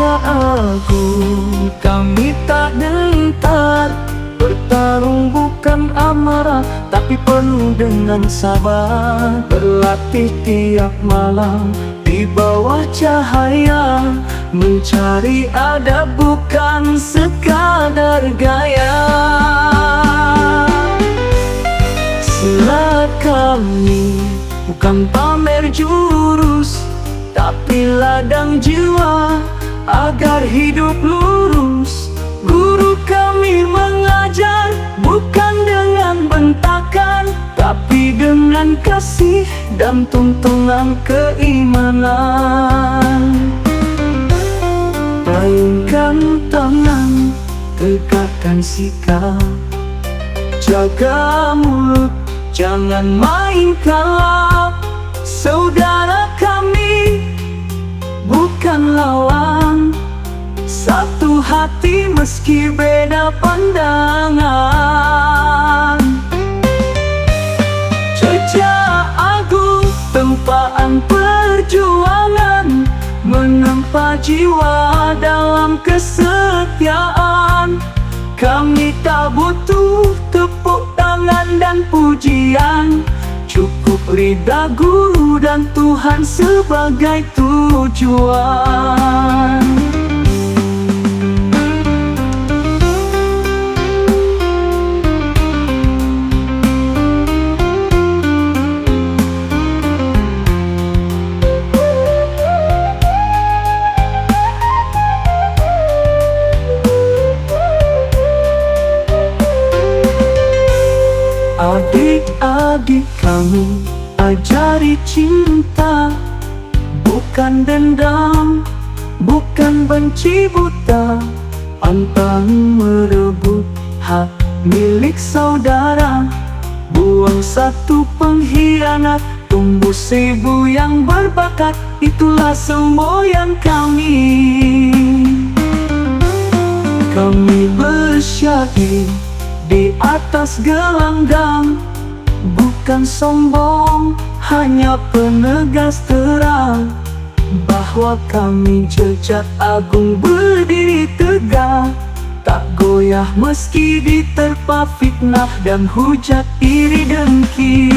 Raja Agung, kami tak gentar. Bertarung bukan amarah, tapi penuh dengan sabar. Berlatih tiap malam di bawah cahaya, mencari adab bukan sekadar gaya. Silat kami bukan pamer jurus, tapi ladang jiwa agar hidup lurus. Guru kami mengajar bukan dengan bentakan, tapi dengan kasih dan tuntunan keimanan. Mainkan tangan, tegakkan sikap, jaga mulut, jangan main kalap. Saudara kami bukan lawan, satu hati meski beda pandangan. Jejak Agung, tempaan perjuangan, menempa jiwa dalam kesetiaan. Kami tak butuh tepuk tangan dan pujian, cukup ridha guru dan Tuhan sebagai tujuan. Adik-adik kami ajari cinta, bukan dendam, bukan benci buta. Pantang merebut hak milik saudara, buang satu pengkhianat, tumbuh seribu yang berbakat. Itulah semboyan kami. Kami bersyair di atas gelanggang, bukan sombong, hanya penegas terang, bahwa kami Jejak Agung berdiri tegak, tak goyah meski diterpa fitnah dan hujat iri dengki.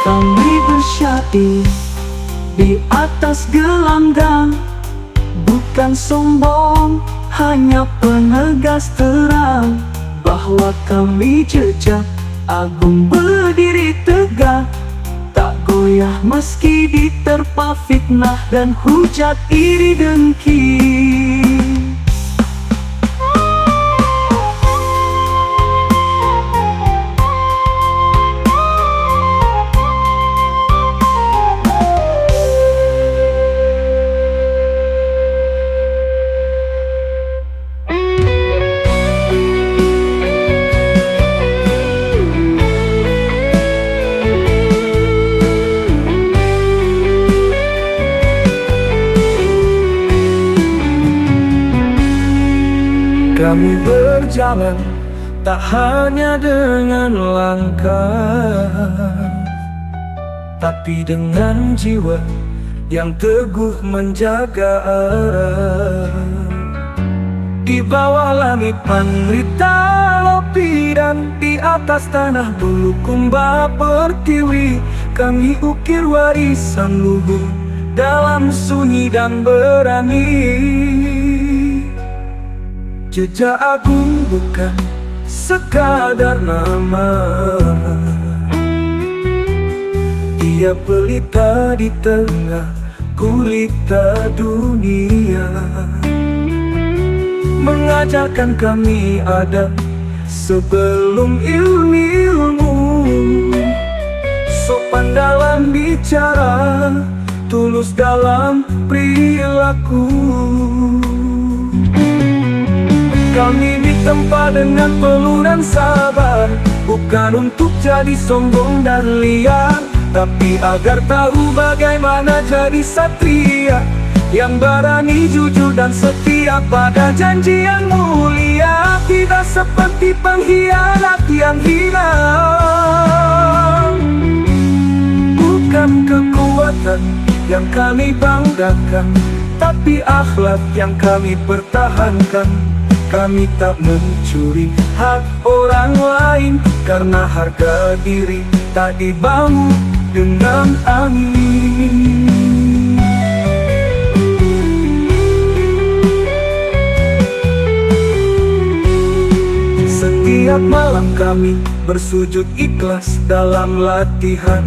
Kami bersyair di atas gelanggang, bukan sombong, hanya penegas terang, bahwa kami Jejak Agung berdiri tegak, tak goyah meski diterpa fitnah dan hujat iri dengki. Kami berjalan tak hanya dengan langkah, tapi dengan jiwa yang teguh menjaga arah. Di bawah langit panrita lopi dan di atas tanah bulukumba pertiwi, kami ukir warisan luhur dalam sunyi dan berani. Jejak Agung bukan sekadar nama, ia pelita di tengah gulita dunia, mengajarkan kami adab sebelum ilmu, sopan dalam bicara, tulus dalam perilaku. Kami ditempa dengan peluh dan sabar, bukan untuk jadi sombong dan liar, tapi agar tahu bagaimana jadi satria yang berani, jujur dan setia pada janji yang mulia. Tidak seperti pengkhianat yang hilang. Bukan kekuatan yang kami banggakan, tapi akhlak yang kami pertahankan. Kami tak mencuri hak orang lain, karena harga diri tak dibangun dengan angin. Setiap malam kami bersujud ikhlas dalam latihan,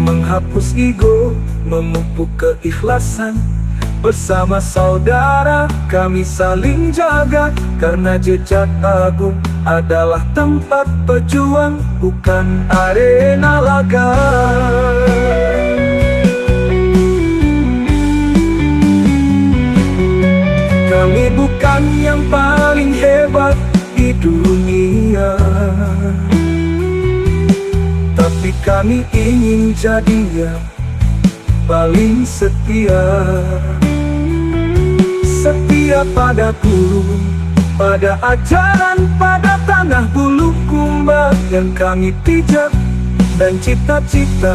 menghapus ego, memupuk keikhlasan. Bersama saudara kami saling jaga, karena jejak agung adalah tempat pejuang, bukan arena laga. Kami bukan yang paling hebat di dunia, tapi kami ingin jadi yang paling setia. Setia pada guru, pada ajaran, pada tanah bulu kumbang yang kami pijak, dan cita-cita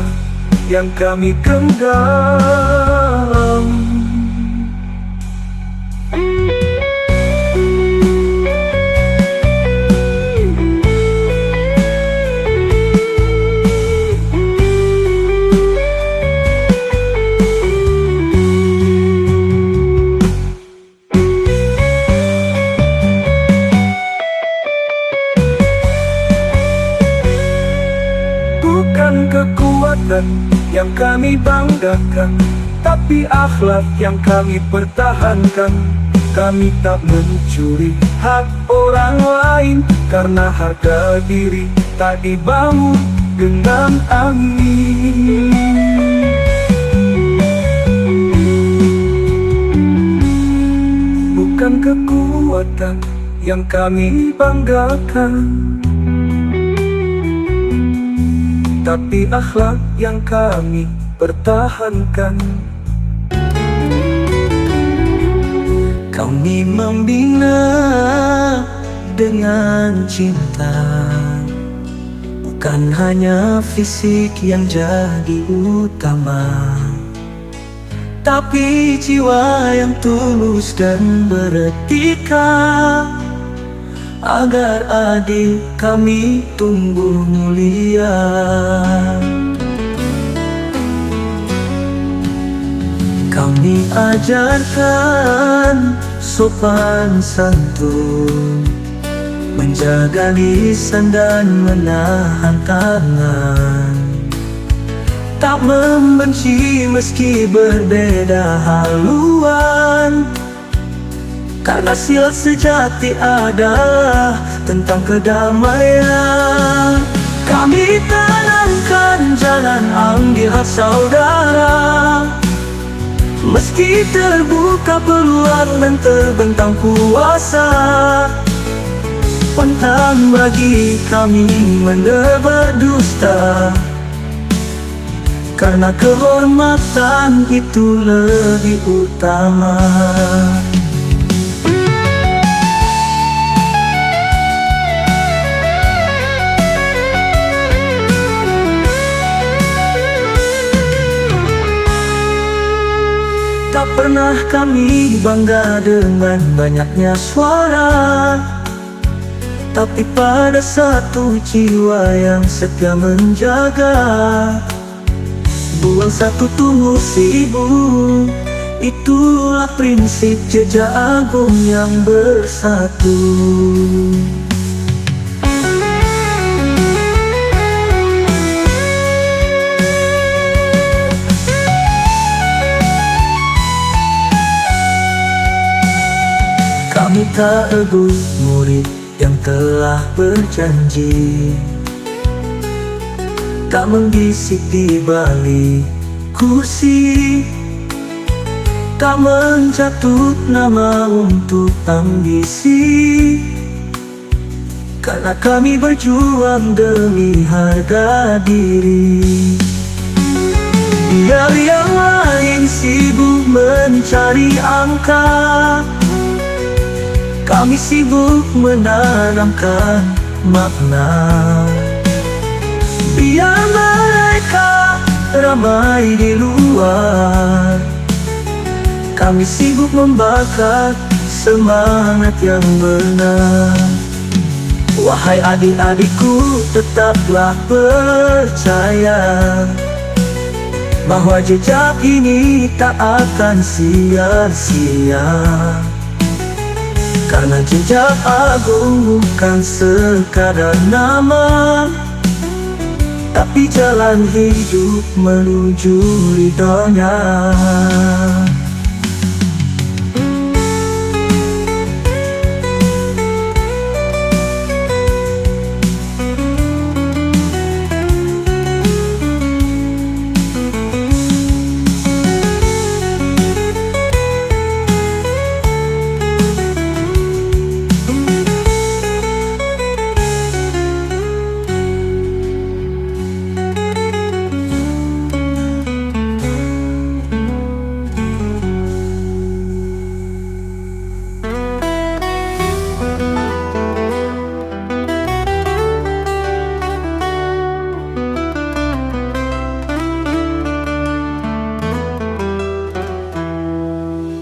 yang kami genggam. Bukan kekuatan yang kami banggakan, tapi akhlak yang kami pertahankan. Kami tak mencuri hak orang lain, karena harga diri tak dibangun dengan angin. Bukan kekuatan yang kami banggakan, tapi akhlak yang kami pertahankan. Kami membina dengan cinta, bukan hanya fisik yang jadi utama, tapi jiwa yang tulus dan beretika, agar adik kami tumbuh mulia. Kami ajarkan sopan santun, menjaga lisan dan menahan tangan, tak membenci meski berbeda haluan, karena silat sejati adalah tentang kedamaian. Kami tanamkan jalan ambil hak saudara, meski terbuka peluang dan terbentang kuasa. Pantang bagi kami menebar dusta, karena kehormatan itu lebih utama. Tak pernah kami bangga dengan banyaknya suara, tapi pada satu jiwa yang setia menjaga. Buang satu tumbuh seribu, itulah prinsip jejak agung yang bersatu. Kami tak egois murid yang telah berjanji, tak membisik di balik kursi, tak mencatut nama untuk ambisi, karena kami berjuang demi harga diri. Biar yang lain sibuk mencari angka, kami sibuk menanamkan makna. Biar mereka ramai di luar, kami sibuk membakar semangat yang benar. Wahai adik-adikku, tetaplah percaya bahwa jejak ini tak akan sia-sia. Karena jejak agung bukan sekadar nama, tapi jalan hidup menuju ridhonya.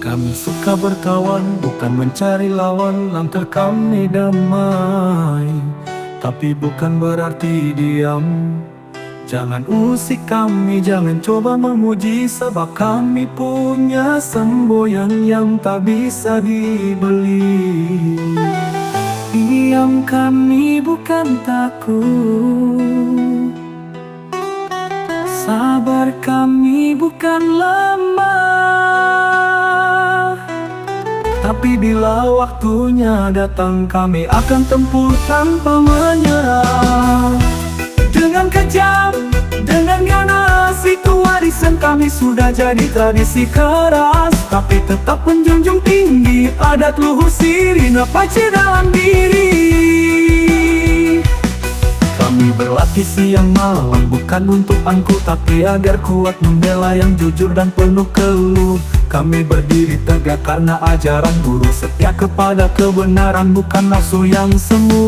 Kami suka berkawan, bukan mencari lawan. Langkah kami damai, tapi bukan berarti diam. Jangan usik kami, jangan coba memuji, sebab kami punya semboyan yang tak bisa dibeli. Diam kami bukan takut, sabar kami bukan lemah. Tapi bila waktunya datang, kami akan tempur tanpa menyerah. Dengan kejam, dengan ganas, itu warisan kami sudah jadi tradisi keras. Tapi tetap menjunjung tinggi adat luhur sirina pace dalam diri. Kami berlatih siang malam, bukan untuk angkuh, tapi agar kuat membela yang jujur dan penuh keluh. Kami berdiri tegak karena ajaran guru, setia kepada kebenaran, bukan nafsu yang semu.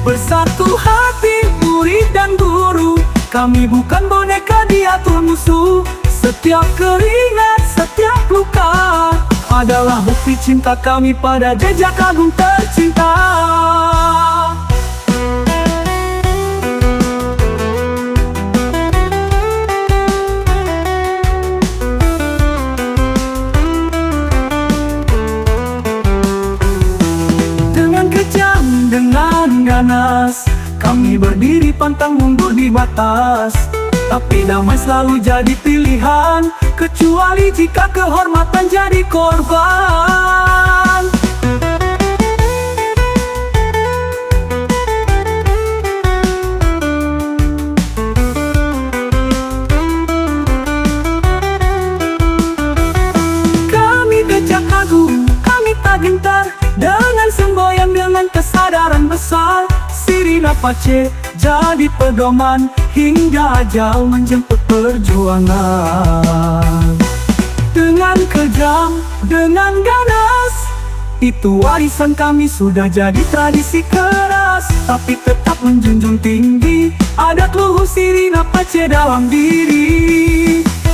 Bersatu hati murid dan guru, kami bukan boneka diatur musuh. Setiap keringat, setiap luka adalah bukti cinta kami pada jejak agung tercinta. Dengan ganas, kami berdiri pantang mundur di batas. Tapi damai selalu jadi pilihan, kecuali jika kehormatan jadi korban. Kami jejak agung, kami tak gentar, dengan semboyan, dengan kesadaran besar. Sirina pace jadi pedoman, hingga ajal menjemput perjuangan. Dengan kejam, dengan ganas, itu warisan kami sudah jadi tradisi keras. Tapi tetap menjunjung tinggi adat luhur sirina pace dalam diri.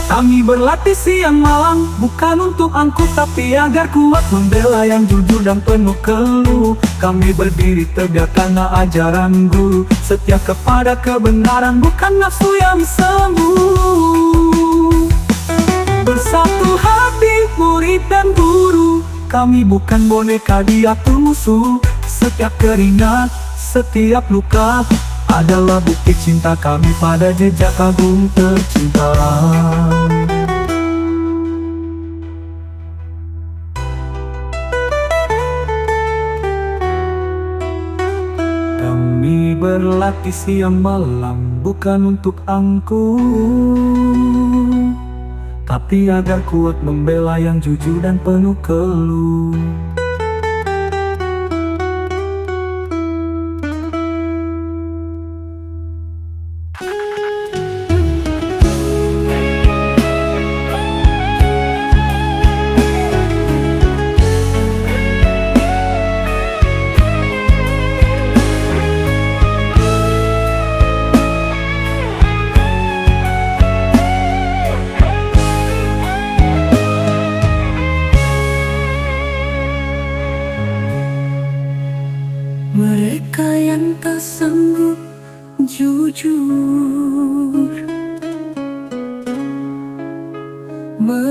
Kami berlatih siang malam, bukan untuk angkuh, tapi agar kuat membela yang jujur dan penuh keluh. Kami berdiri tegak karena ajaran guru, setia kepada kebenaran, bukan nafsu yang semu. Bersatu hati murid dan guru, kami bukan boneka diatur musuh. Setiap keringat, setiap luka adalah bukti cinta kami pada jejak agung tercinta. Kami berlatih siang malam, bukan untuk angkuh, tapi agar kuat membela yang jujur dan penuh keluh.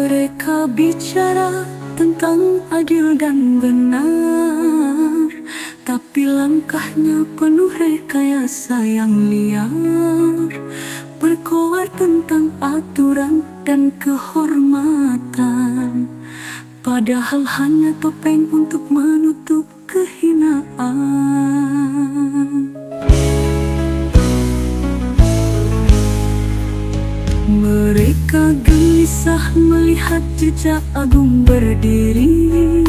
Mereka bicara tentang adil dan benar, tapi langkahnya penuh rekayasa yang liar. Berkoar tentang aturan dan kehormatan, padahal hanya topeng untuk menutup kehinaan. Mereka gelisah melihat jejak agung berdiri,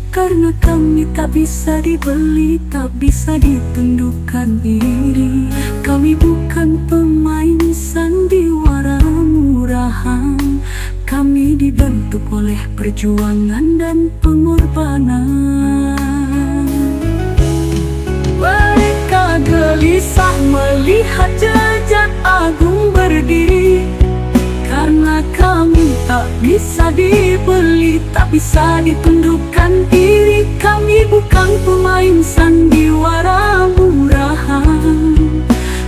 karena kami tak bisa dibeli, tak bisa ditundukkan iri. Kami bukan pemain sandiwara murahan, kami dibentuk oleh perjuangan dan pengorbanan. Mereka gelisah melihat jejak agung berdiri, karena kami tak bisa dibeli, tak bisa ditundukkan diri. Kami bukan pemain sandiwara murahan,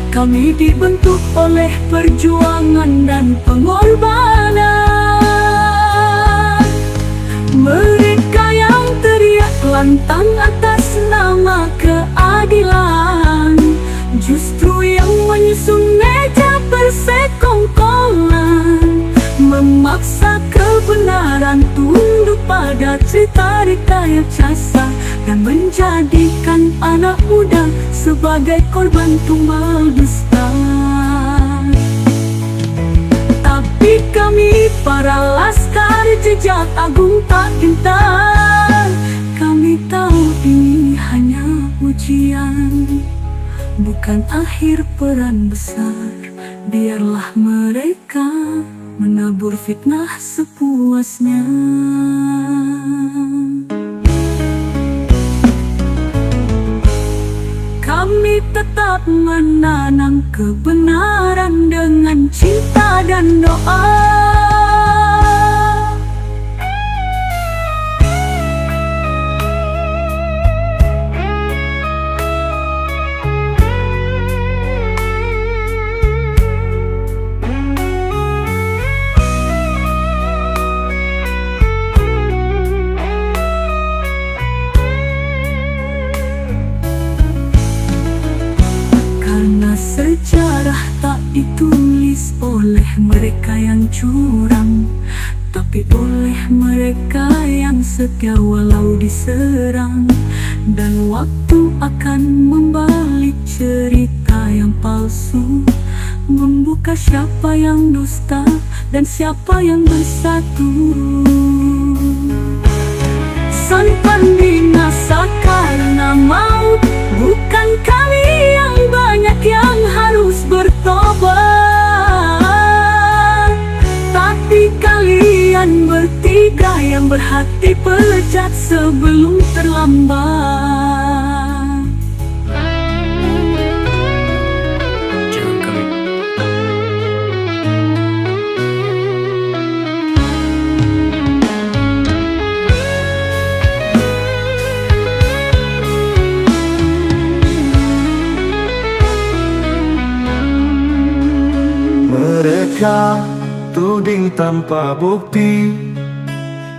kami dibentuk oleh perjuangan dan pengorbanan. Mereka yang teriak lantang atas nama keadilan, justru yang menyusun meja persekongkolan, memaksa kebenaran tunduk pada cerita rekayasa, dan menjadikan anak muda sebagai korban tumbal dusta. Tapi kami para laskar jejak agung tak gentar, kami tahu ini hanya ujian, bukan akhir peran besar. Biarlah mereka menabur fitnah sepuasnya. Kami tetap menanam kebenaran dengan cinta dan doa. Sejarah tak ditulis oleh mereka yang curang, tapi oleh mereka yang setia walau diserang. Dan waktu akan membalik cerita yang palsu, membuka siapa yang dusta dan siapa yang bersatu. Santan binasa karena maut, bukan kami yang banyak yang harus bertobat, tapi kalian bertiga yang berhati pecat sebelum terlambat. Jangan kami. Mereka tuding tanpa bukti,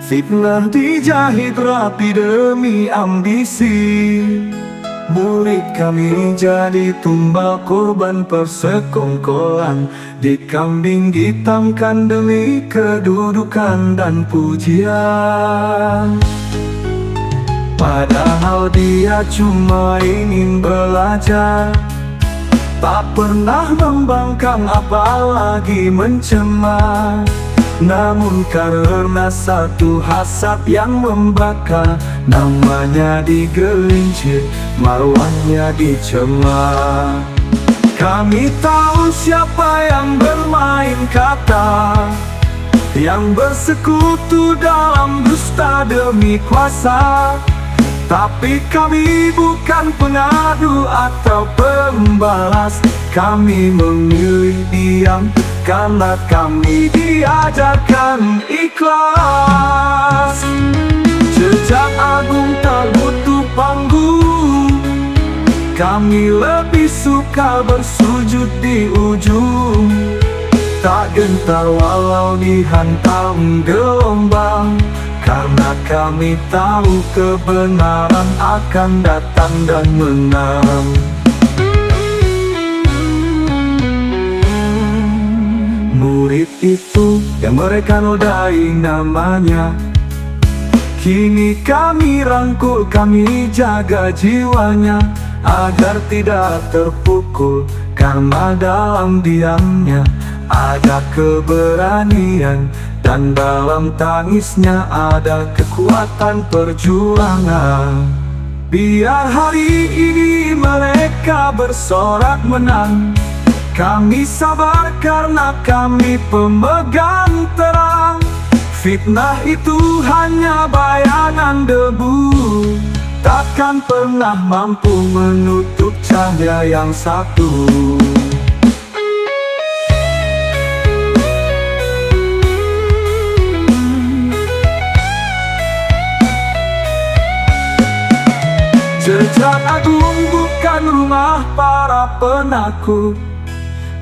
fitnah dijahit rapi demi ambisi. Murid kami jadi tumbal korban persekongkolan, dikambing hitamkan demi kedudukan dan pujian. Padahal dia cuma ingin belajar, tak pernah membangkang apalagi mencemar. Namun karena satu hasad yang membakar, namanya digelincir, marwahnya dicemar. Kami tahu siapa yang bermain kata, yang bersekutu dalam dusta demi kuasa. Tapi kami bukan pengadu atau pembalas, kami memilih diam karena kami diajarkan ikhlas. Jejak agung tak butuh panggung, kami lebih suka bersujud di ujung. tak gentar walau dihantam gelombang, karena kami tahu kebenaran akan datang dan menang. Murid itu yang mereka nodai namanya, kini kami rangkul, kami jaga jiwanya, agar tidak terpukul, karena dalam diamnya ada keberanian, dan dalam tangisnya ada kekuatan perjuangan. Biar hari ini mereka bersorak menang, kami sabar karena kami pemegang terang. Fitnah itu hanya bayangan debu, takkan pernah mampu menutup cahaya yang satu. Jejak agung bukan rumah para penakut,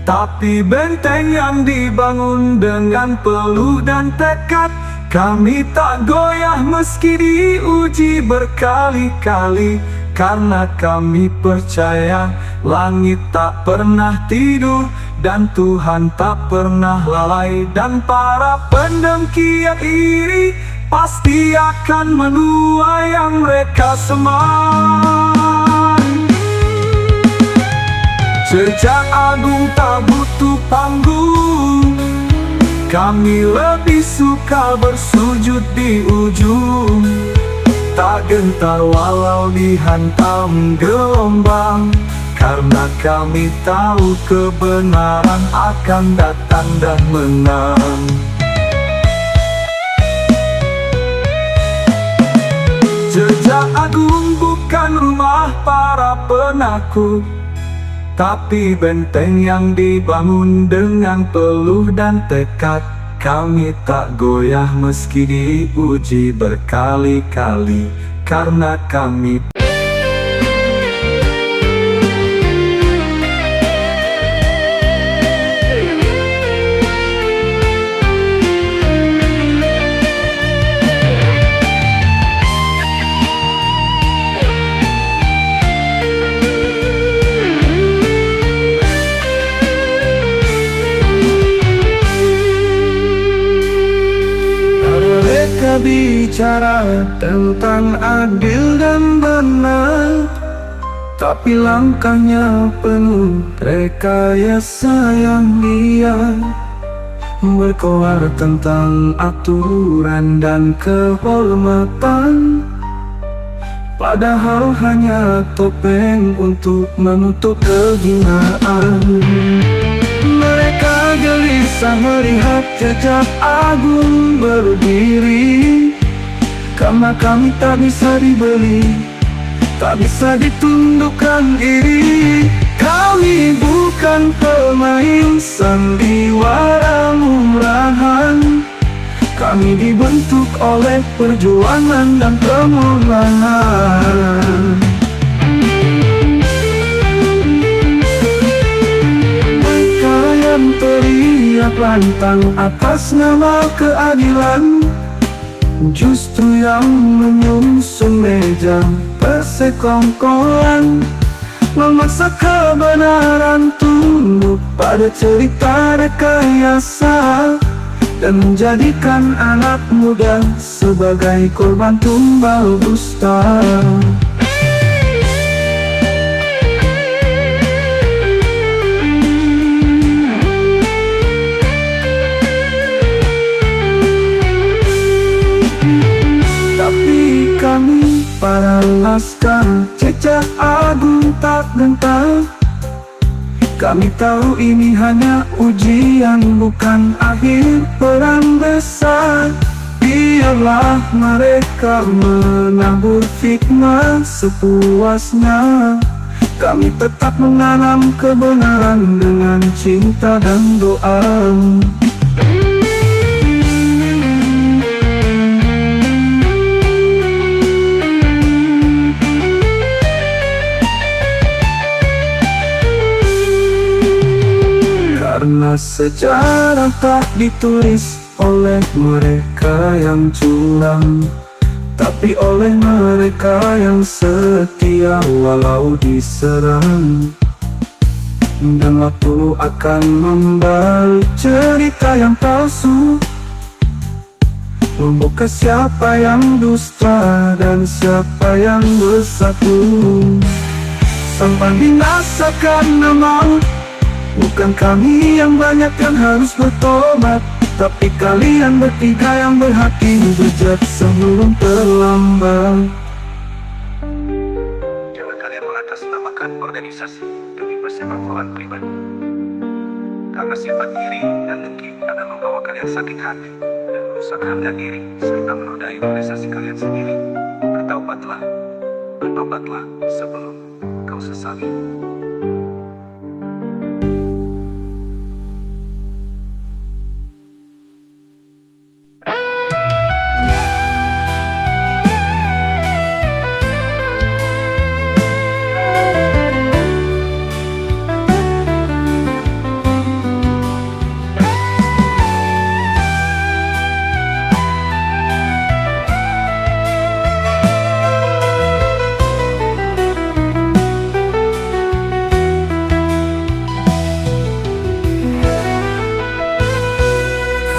tapi benteng yang dibangun dengan peluh dan tekad. Kami tak goyah meski diuji berkali-kali, karena kami percaya langit tak pernah tidur dan Tuhan tak pernah lalai. Dan para pendengki yang iri pasti akan menuai yang mereka semai. Jejak agung tak butuh panggung, kami lebih suka bersujud di ujung, tak gentar walau dihantam gelombang, karena kami tahu kebenaran akan datang dan menang. Jejak agung bukan rumah para penakut, tapi benteng yang dibangun dengan peluh dan tekad. Kami tak goyah meski diuji berkali-kali, karena kami bicara tentang adil dan benar, tapi langkahnya penuh rekayasa yang liar, berkoar tentang aturan dan kehormatan, padahal hanya topeng untuk menutup kehinaan. Mereka gelisah melihat jejak agung berdiri, karena kami tak bisa dibeli, tak bisa ditundukkan diri. Kami bukan pemain sandiwara murahan, kami dibentuk oleh perjuangan dan kemuliaan. Teriak lantang atas nama keadilan, justru yang menyusun meja persekongkolan, memaksa kebenaran tunduk pada cerita rekayasa, dan menjadikan anak muda sebagai korban tumbal dusta. Para laskar jejak agung tak gentar, kami tahu ini hanya ujian, bukan akhir perang besar. Biarlah mereka menabur fitnah sepuasnya, kami tetap menanam kebenaran dengan cinta dan doa. Karena sejarah tak ditulis oleh mereka yang curang, tapi oleh mereka yang setia walau diserang. Dan waktu akan membalik cerita yang palsu, membuka siapa yang dusta dan siapa yang bersatu. Sampai binasakan maut, bukan kami yang banyak yang harus bertobat, tapi kalian bertiga yang berhati bejat sebelum terlambat. Jangan kalian mengatasnamakan organisasi demi persepak-bolaan pribadi, karena sifat iri dan dengki akan membawa kalian sakit hati dan merusak harga diri serta menodai organisasi kalian sendiri. Bertobatlah sebelum kau sesali.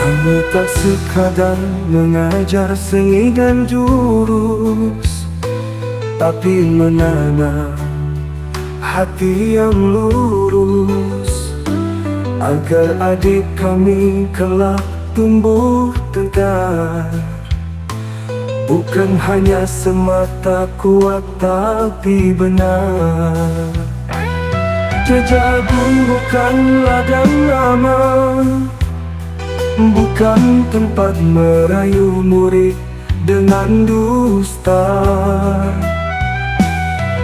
Kami tak sekadar mengajar seni dan jurus, tapi menanam hati yang lurus, agar adik kami kelak tumbuh tegar. Bukan hanya semata kuat tapi benar. Jajagung bukan ladang lama, bukan tempat merayu murid dengan dusta.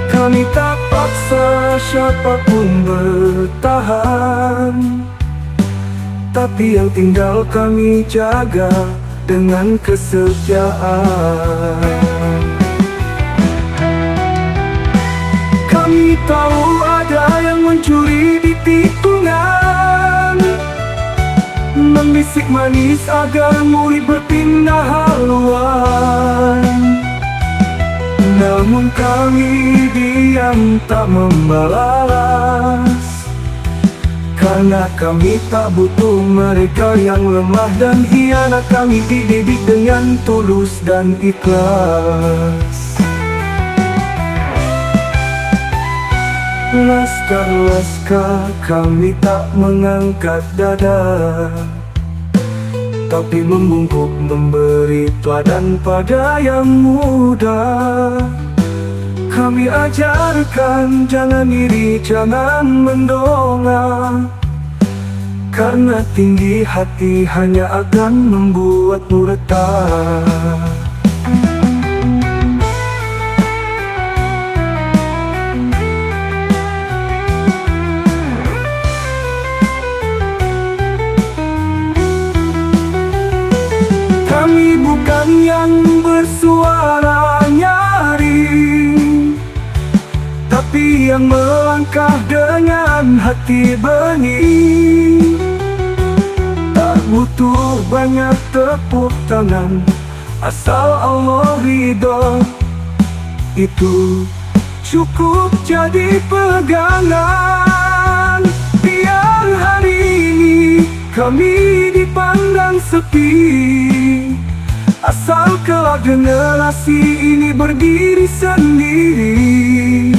Kami tak paksa siapapun bertahan, tapi yang tinggal kami jaga dengan kesetiaan. Kami tahu ada yang mencuri di tikungan, membisik manis agar murid berpindah haluan. Namun kami diam tak membalas, karena kami tak butuh mereka yang lemah dan hianat. Kami dididik dengan tulus dan ikhlas. Laskar-laskar kami tak mengangkat dada, tapi membungkuk memberi teladan pada yang muda. Kami ajarkan jangan iri, jangan mendongak, karena tinggi hati hanya akan membuatmu retak. Kami bukan yang bersuara nyaring, tapi yang melangkah dengan hati bening. Tak butuh banyak tepuk tangan, asal Allah ridho, itu cukup jadi pegangan. Biar hari ini kami dipandang sepi, asal kelak generasi ini berdiri sendiri.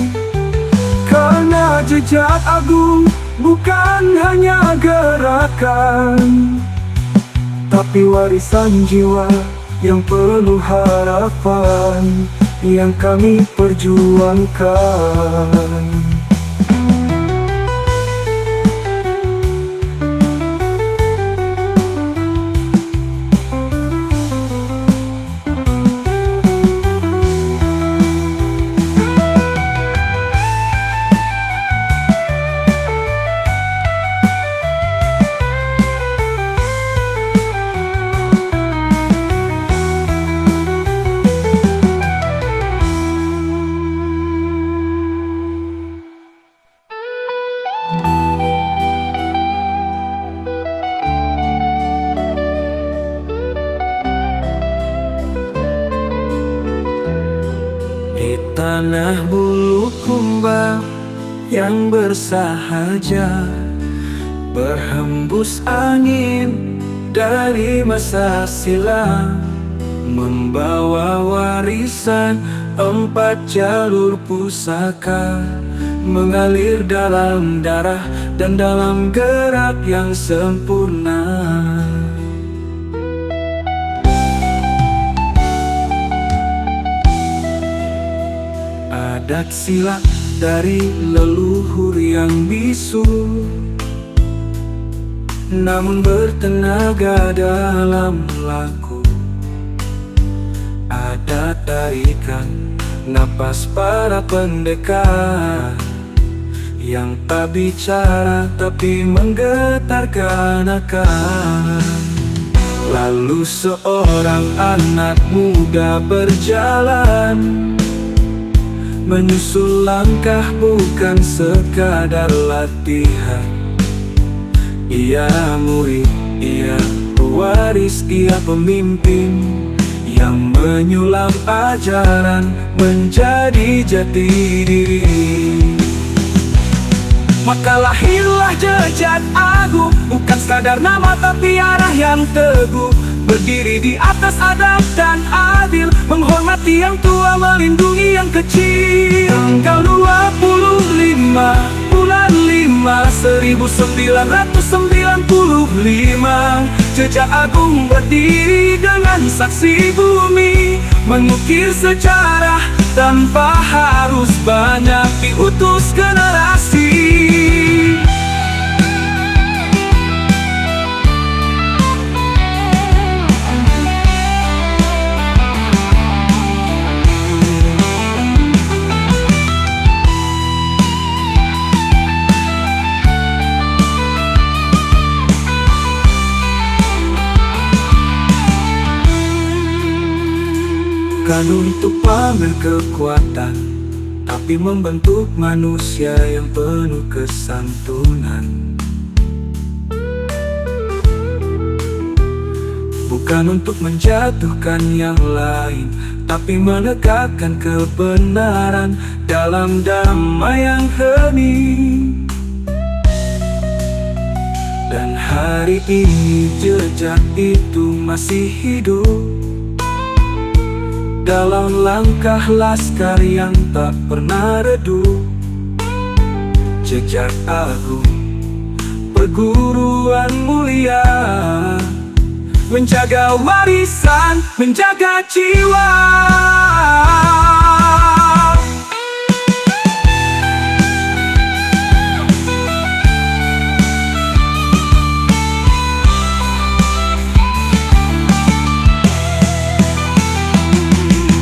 Karena jejak agung bukan hanya gerakan, tapi warisan jiwa yang penuh harapan yang kami perjuangkan. tanah Bulukumba yang bersahaja, berhembus angin dari masa silam, membawa warisan 4 jalur pusaka, mengalir dalam darah dan dalam gerak yang sempurna. Adat silat dari leluhur yang bisu, namun bertenaga dalam laku. Adat tarikan napas para pendekar yang tak bicara tapi menggetarkan akal. Lalu seorang anak muda berjalan, menyusul langkah bukan sekadar latihan. Ia murid, ia pewaris, ia pemimpin yang menyulam ajaran menjadi jati diri. Maka lahirlah Jejak Agung, bukan sekadar nama tapi arah yang teguh, berdiri di atas adab dan adil, menghormati yang tua, melindungi yang kecil. Tanggal 25 bulan 5 1995, Jejak Agung berdiri dengan saksi bumi, mengukir sejarah tanpa harus banyak diutus generasi. Bukan untuk pamer kekuatan, tapi membentuk manusia yang penuh kesantunan. Bukan untuk menjatuhkan yang lain, tapi menegakkan kebenaran dalam damai yang hening. Dan hari ini jejak itu masih hidup dalam langkah laskar yang tak pernah redup. Jejak Agung, perguruan mulia, menjaga warisan, menjaga jiwa.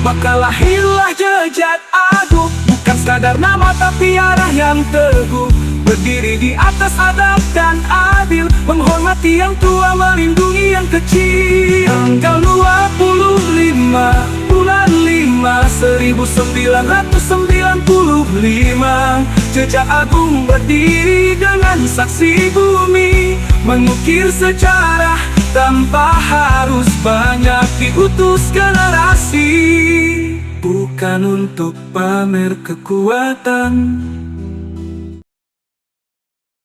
Maka lahirlah Jejak Agung, bukan sekadar nama tapi arah yang teguh, berdiri di atas adab dan adil, menghormati yang tua, melindungi yang kecil. Tanggal 25 bulan 5 1995, Jejak Agung berdiri dengan saksi bumi, mengukir sejarah tanpa harus banyak diutus generasi. Bukan untuk pamer kekuatan,